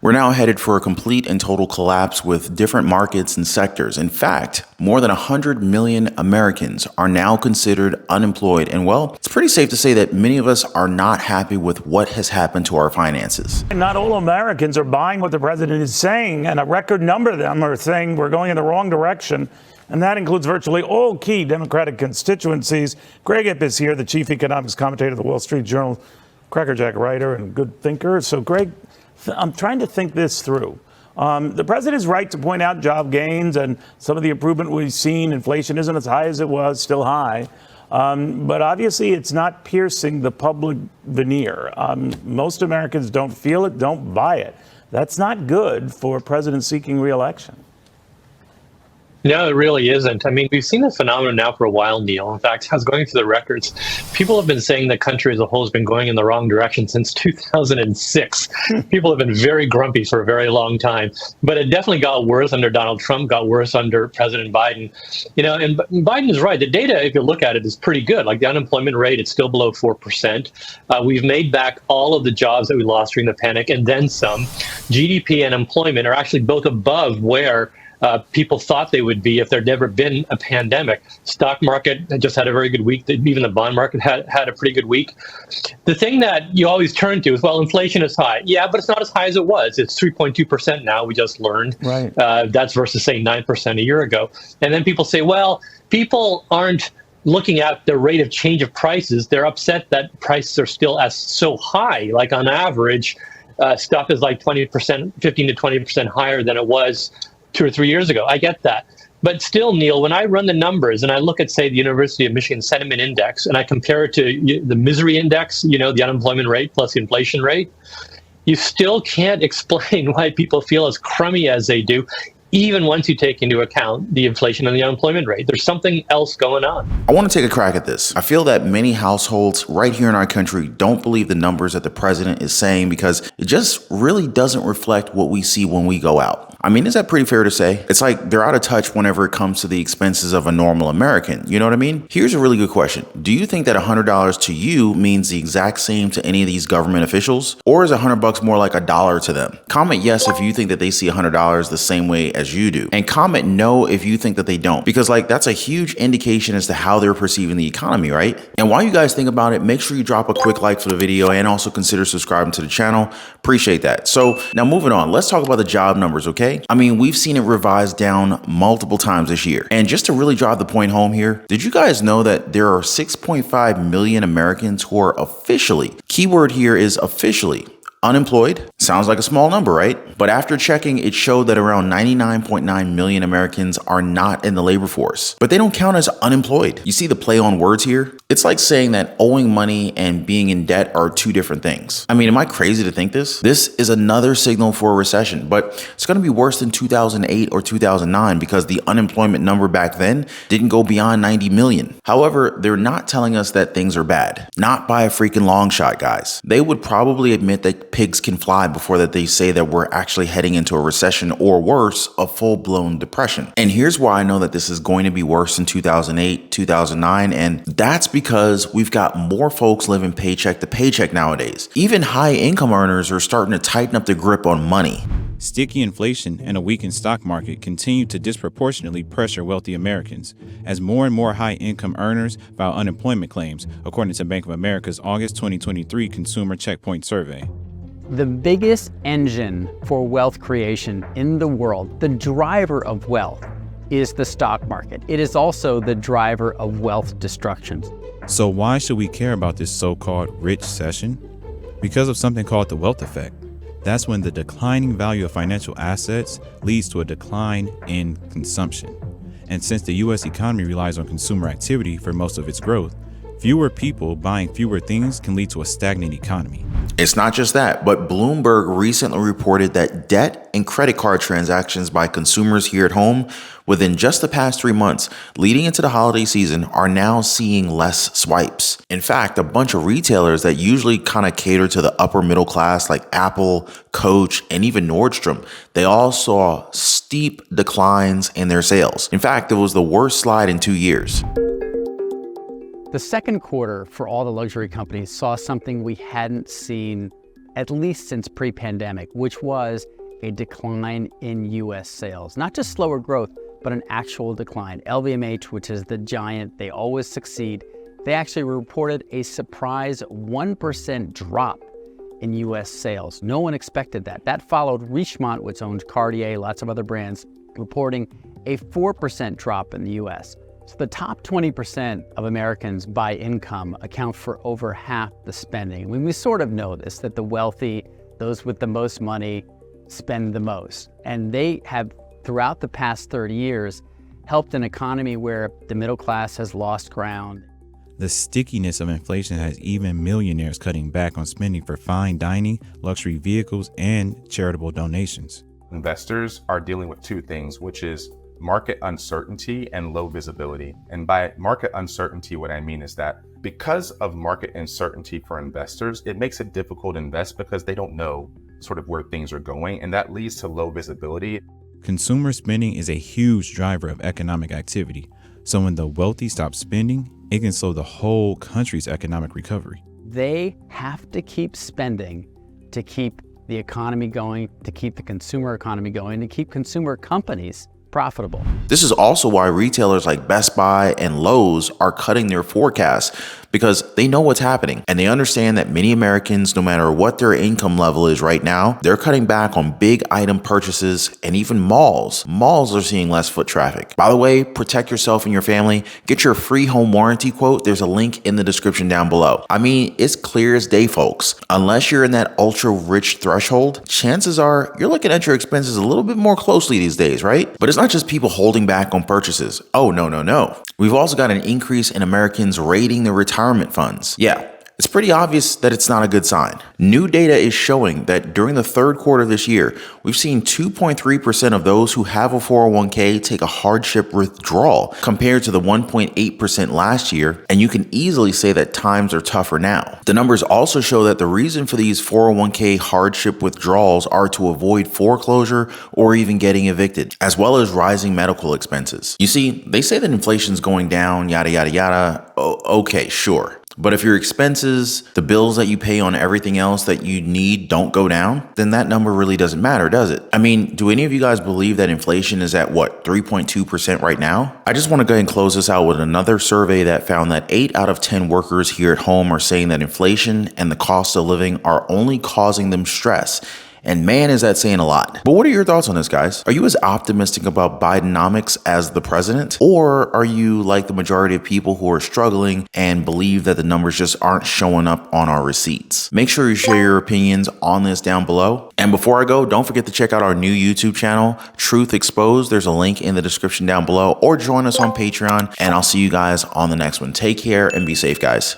We're now headed for a complete and total collapse with different markets and sectors. In fact, more than 100 million Americans are now considered unemployed. And well, it's pretty safe to say that many of us are not happy with what has happened to our finances. Not all Americans are buying what the president is saying, and a record number of them are saying we're going in the wrong direction. And that includes virtually all key Democratic constituencies. Greg Ip is here, the chief economics commentator of the Wall Street Journal, crackerjack writer and good thinker. So, Greg, I'm trying to think this through. The president is right to point out job gains and some of the improvement we've seen. Inflation isn't as high as it was, still high. But obviously, it's not piercing the public veneer. Most Americans don't feel it, don't buy it. That's not good for a president seeking re-election. No, it really isn't. I mean, we've seen this phenomenon now for a while, Neil. In fact, I was going through the records. People have been saying the country as a whole has been going in the wrong direction since 2006. People have been very grumpy for a very long time. But it definitely got worse under Donald Trump, got worse under President Biden. You know, and Biden is right. The data, if you look at it, is pretty good. Like the unemployment rate, it's still below 4%. We've made back all of the jobs that we lost during the panic and then some. GDP and employment are actually both above where people thought they would be if there'd never been a pandemic. Stock market just had a very good week. Even the bond market had a pretty good week. The thing that you always turn to is, well, inflation is high. Yeah, but it's not as high as it was. It's 3.2% now, we just learned. Right. That's versus, say, 9% a year ago. And then people say, well, people aren't looking at the rate of change of prices. They're upset that prices are still so high. Like on average, stuff is like 20%, 15 to 20% higher than it was 2 or 3 years ago. I get that. But still, Neil, when I run the numbers and I look at, say, the University of Michigan Sentiment Index and I compare it to the misery index, you know, the unemployment rate plus the inflation rate, you still can't explain why people feel as crummy as they do, even once you take into account the inflation and the unemployment rate. There's something else going on. I want to take a crack at this. I feel that many households right here in our country don't believe the numbers that the president is saying because it just really doesn't reflect what we see when we go out. I mean, is that pretty fair to say? It's like they're out of touch whenever it comes to the expenses of a normal American. You know what I mean? Here's a really good question. Do you think that $100 to you means the exact same to any of these government officials? Or is $100 more like $1 to them? Comment yes if you think that they see $100 the same way as you do. And comment no if you think that they don't. Because that's a huge indication as to how they're perceiving the economy, right? And while you guys think about it, make sure you drop a quick like for the video and also consider subscribing to the channel. Appreciate that. So now moving on, let's talk about the job numbers, okay? I mean, we've seen it revised down multiple times this year. And just to really drive the point home here, did you guys know that there are 6.5 million Americans who are officially, keyword here is officially, unemployed? Sounds like a small number, right? But after checking, it showed that around 99.9 million Americans are not in the labor force, but they don't count as unemployed. You see the play on words here? It's like saying that owing money and being in debt are two different things. I mean, am I crazy to think this? This is another signal for a recession, but it's going to be worse than 2008 or 2009 because the unemployment number back then didn't go beyond 90 million. However, they're not telling us that things are bad. Not by a freaking long shot, guys. They would probably admit that pigs can fly before that they say that we're actually heading into a recession or worse, a full-blown depression. And here's why I know that this is going to be worse than 2008, 2009, and that's because we've got more folks living paycheck to paycheck nowadays. Even high income earners are starting to tighten up their grip on money. Sticky inflation and a weakened stock market continue to disproportionately pressure wealthy Americans as more and more high-income earners file unemployment claims, according to Bank of America's August 2023 Consumer Checkpoint Survey. The biggest engine for wealth creation in the world, the driver of wealth, is the stock market. It is also the driver of wealth destruction. So why should we care about this so-called rich recession? Because of something called the wealth effect. That's when the declining value of financial assets leads to a decline in consumption. And since the U.S. economy relies on consumer activity for most of its growth, fewer people buying fewer things can lead to a stagnant economy. It's not just that, but Bloomberg recently reported that debt and credit card transactions by consumers here at home within just the past 3 months leading into the holiday season are now seeing less swipes. In fact, a bunch of retailers that usually kind of cater to the upper middle class like Apple, Coach, and even Nordstrom, they all saw steep declines in their sales. In fact, it was the worst slide in 2 years. The second quarter for all the luxury companies saw something we hadn't seen at least since pre-pandemic, which was a decline in US sales. Not just slower growth, but an actual decline. LVMH, which is the giant, they always succeed, they actually reported a surprise 1% drop in US sales. No one expected that. That followed Richemont, which owns Cartier, lots of other brands, reporting a 4% drop in the US. So the top 20% of Americans by income account for over half the spending. I mean, we sort of know this, that the wealthy, those with the most money, spend the most. And they have, throughout the past 30 years, helped an economy where the middle class has lost ground. The stickiness of inflation has even millionaires cutting back on spending for fine dining, luxury vehicles, and charitable donations. Investors are dealing with two things, which is market uncertainty and low visibility. And by market uncertainty, what I mean is that because of market uncertainty for investors, it makes it difficult to invest because they don't know sort of where things are going, and that leads to low visibility. Consumer spending is a huge driver of economic activity. So when the wealthy stop spending, it can slow the whole country's economic recovery. They have to keep spending to keep the economy going, to keep the consumer economy going, to keep consumer companies profitable. This is also why retailers like Best Buy and Lowe's are cutting their forecasts, because they know what's happening and they understand that many Americans, no matter what their income level is right now, they're cutting back on big item purchases, and even malls. Malls are seeing less foot traffic. By the way, protect yourself and your family. Get your free home warranty quote. There's a link in the description down below. I mean, it's clear as day, folks. Unless you're in that ultra rich threshold, chances are you're looking at your expenses a little bit more closely these days, right? But it's not just people holding back on purchases. Oh, no. We've also got an increase in Americans raiding their retirement funds. Yeah, it's pretty obvious that it's not a good sign. New data is showing that during the third quarter of this year, we've seen 2.3% of those who have a 401k take a hardship withdrawal compared to the 1.8% last year, and you can easily say that times are tougher now. The numbers also show that the reason for these 401k hardship withdrawals are to avoid foreclosure or even getting evicted, as well as rising medical expenses. You see, they say that inflation's going down, yada, yada, yada. Okay, sure. But if your expenses, the bills that you pay on everything else that you need don't go down, then that number really doesn't matter, does it? I mean, do any of you guys believe that inflation is at 3.2% right now? I just want to go ahead and close this out with another survey that found that 8 out of 10 workers here at home are saying that inflation and the cost of living are only causing them stress. And man, is that saying a lot. But what are your thoughts on this, guys? Are you as optimistic about Bidenomics as the president? Or are you like the majority of people who are struggling and believe that the numbers just aren't showing up on our receipts? Make sure you share your opinions on this down below. And before I go, don't forget to check out our new YouTube channel, Truth Exposed. There's a link in the description down below, or join us on Patreon, and I'll see you guys on the next one. Take care and be safe, guys.